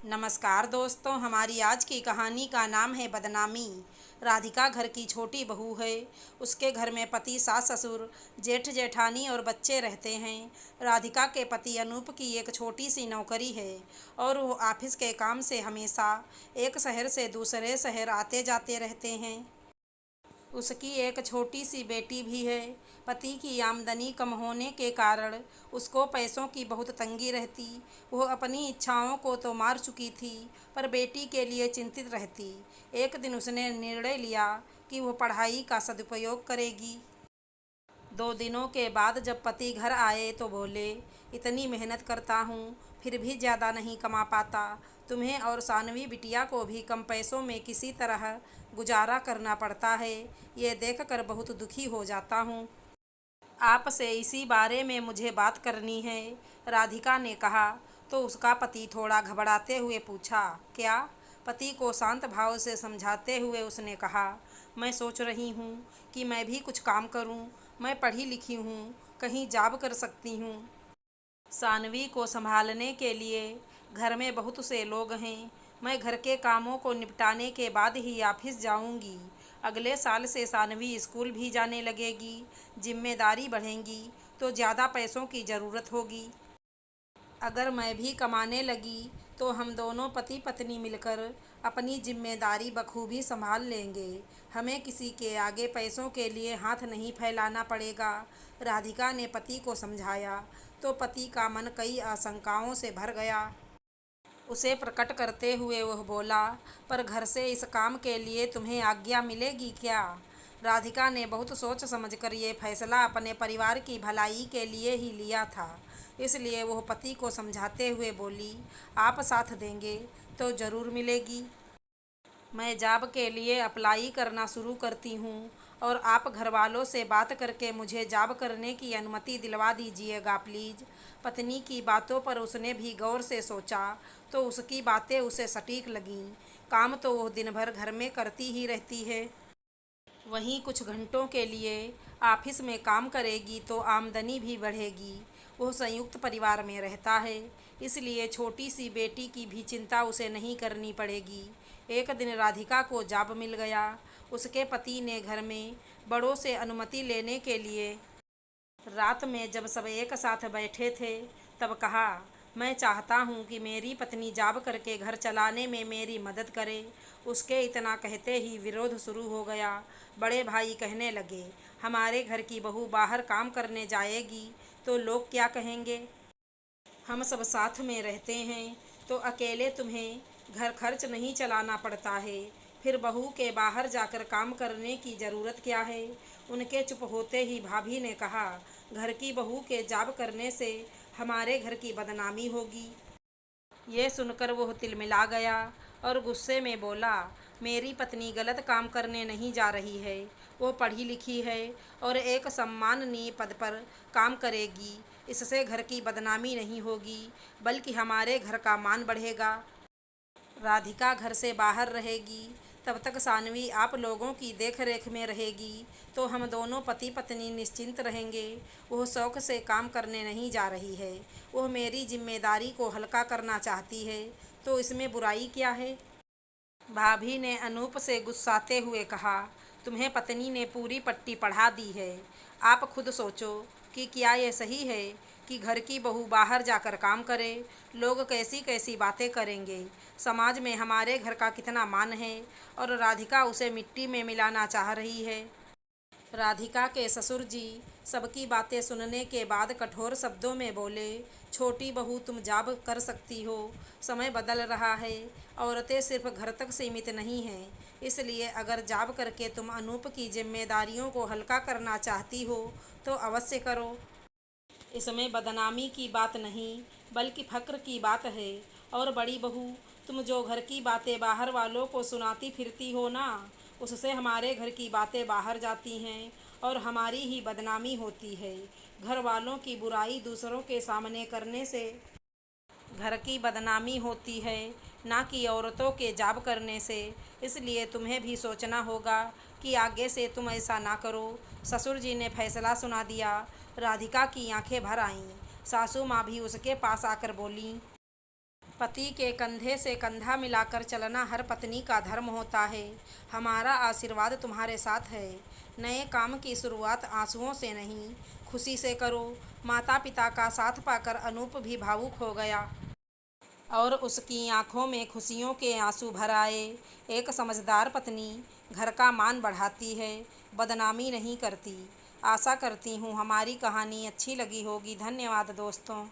नमस्कार दोस्तों, हमारी आज की कहानी का नाम है बदनामी। राधिका घर की छोटी बहू है। उसके घर में पति, सास ससुर, जेठ जेठानी और बच्चे रहते हैं। राधिका के पति अनूप की एक छोटी सी नौकरी है और वो ऑफिस के काम से हमेशा एक शहर से दूसरे शहर आते जाते रहते हैं। उसकी एक छोटी सी बेटी भी है। पति की आमदनी कम होने के कारण उसको पैसों की बहुत तंगी रहती। वो अपनी इच्छाओं को तो मार चुकी थी, पर बेटी के लिए चिंतित रहती। एक दिन उसने निर्णय लिया कि वो पढ़ाई का सदुपयोग करेगी। 2 दिनों के बाद जब पति घर आए तो बोले, इतनी मेहनत करता हूँ फिर भी ज़्यादा नहीं कमा पाता। तुम्हें और सानवी बिटिया को भी कम पैसों में किसी तरह गुजारा करना पड़ता है। ये देखकर बहुत दुखी हो जाता हूँ। आपसे इसी बारे में मुझे बात करनी है, राधिका ने कहा। तो उसका पति थोड़ा घबराते हुए पूछा, क्या? पति को शांत भाव से समझाते हुए उसने कहा, मैं सोच रही हूँ कि मैं भी कुछ काम करूँ। मैं पढ़ी लिखी हूँ, कहीं जॉब कर सकती हूँ। सानवी को संभालने के लिए घर में बहुत से लोग हैं। मैं घर के कामों को निपटाने के बाद ही ऑफिस जाऊंगी। अगले साल से सानवी स्कूल भी जाने लगेगी। जिम्मेदारी बढ़ेंगी तो ज़्यादा पैसों की ज़रूरत होगी। अगर मैं भी कमाने लगी तो हम दोनों पति पत्नी मिलकर अपनी जिम्मेदारी बखूबी संभाल लेंगे। हमें किसी के आगे पैसों के लिए हाथ नहीं फैलाना पड़ेगा। राधिका ने पति को समझाया तो पति का मन कई आशंकाओं से भर गया। उसे प्रकट करते हुए वह बोला, पर घर से इस काम के लिए तुम्हें आज्ञा मिलेगी क्या? राधिका ने बहुत सोच समझकर ये फैसला अपने परिवार की भलाई के लिए ही लिया था। इसलिए वह पति को समझाते हुए बोली, आप साथ देंगे तो ज़रूर मिलेगी। मैं जॉब के लिए अप्लाई करना शुरू करती हूँ और आप घर वालों से बात करके मुझे जॉब करने की अनुमति दिलवा दीजिएगा प्लीज़। पत्नी की बातों पर उसने भी गौर से सोचा तो उसकी बातें उसे सटीक लगीं। काम तो वो दिन भर घर में करती ही रहती है। वहीं कुछ घंटों के लिए ऑफिस में काम करेगी तो आमदनी भी बढ़ेगी। वह संयुक्त परिवार में रहता है, इसलिए छोटी सी बेटी की भी चिंता उसे नहीं करनी पड़ेगी। एक दिन राधिका को जॉब मिल गया। उसके पति ने घर में बड़ों से अनुमति लेने के लिए रात में जब सब एक साथ बैठे थे तब कहा, मैं चाहता हूँ कि मेरी पत्नी जॉब करके घर चलाने में मेरी मदद करे। उसके इतना कहते ही विरोध शुरू हो गया। बड़े भाई कहने लगे, हमारे घर की बहू बाहर काम करने जाएगी तो लोग क्या कहेंगे? हम सब साथ में रहते हैं तो अकेले तुम्हें घर खर्च नहीं चलाना पड़ता है। फिर बहू के बाहर जाकर काम करने की ज़रूरत क्या है? उनके चुप होते ही भाभी ने कहा, घर की बहू के जॉब करने से हमारे घर की बदनामी होगी। ये सुनकर वह तिलमिला गया और गुस्से में बोला, मेरी पत्नी गलत काम करने नहीं जा रही है। वो पढ़ी लिखी है और एक सम्माननीय पद पर काम करेगी। इससे घर की बदनामी नहीं होगी, बल्कि हमारे घर का मान बढ़ेगा। राधिका घर से बाहर रहेगी, तब तक सानवी आप लोगों की देख रेख में रहेगी तो हम दोनों पति पत्नी निश्चिंत रहेंगे। वह शौक से काम करने नहीं जा रही है, वह मेरी जिम्मेदारी को हल्का करना चाहती है, तो इसमें बुराई क्या है? भाभी ने अनूप से गुस्साते हुए कहा, तुम्हें पत्नी ने पूरी पट्टी पढ़ा दी है। आप खुद सोचो कि क्या ये सही है कि घर की बहू बाहर जाकर काम करे? लोग कैसी कैसी बातें करेंगे। समाज में हमारे घर का कितना मान है और राधिका उसे मिट्टी में मिलाना चाह रही है। राधिका के ससुर जी सबकी बातें सुनने के बाद कठोर शब्दों में बोले, छोटी बहू तुम जॉब कर सकती हो, समय बदल रहा है, औरतें सिर्फ घर तक सीमित नहीं हैं। इसलिए अगर जॉब करके तुम अनूप की जिम्मेदारियों को हल्का करना चाहती हो तो अवश्य करो। इसमें बदनामी की बात नहीं, बल्कि फ़क्र की बात है। और बड़ी बहू, तुम जो घर की बातें बाहर वालों को सुनाती फिरती हो ना, उससे हमारे घर की बातें बाहर जाती हैं और हमारी ही बदनामी होती है। घर वालों की बुराई दूसरों के सामने करने से घर की बदनामी होती है, ना कि औरतों के जॉब करने से। इसलिए तुम्हें भी सोचना होगा कि आगे से तुम ऐसा ना करो। ससुर जी ने फैसला सुना दिया। राधिका की आंखें भर आईं। सासू माँ भी उसके पास आकर बोलीं, पति के कंधे से कंधा मिलाकर चलना हर पत्नी का धर्म होता है। हमारा आशीर्वाद तुम्हारे साथ है। नए काम की शुरुआत आंसुओं से नहीं, खुशी से करो। माता पिता का साथ पाकर अनूप भी भावुक हो गया और उसकी आंखों में खुशियों के आंसू भर आए। एक समझदार पत्नी घर का मान बढ़ाती है, बदनामी नहीं करती। आशा करती हूँ हमारी कहानी अच्छी लगी होगी। धन्यवाद दोस्तों।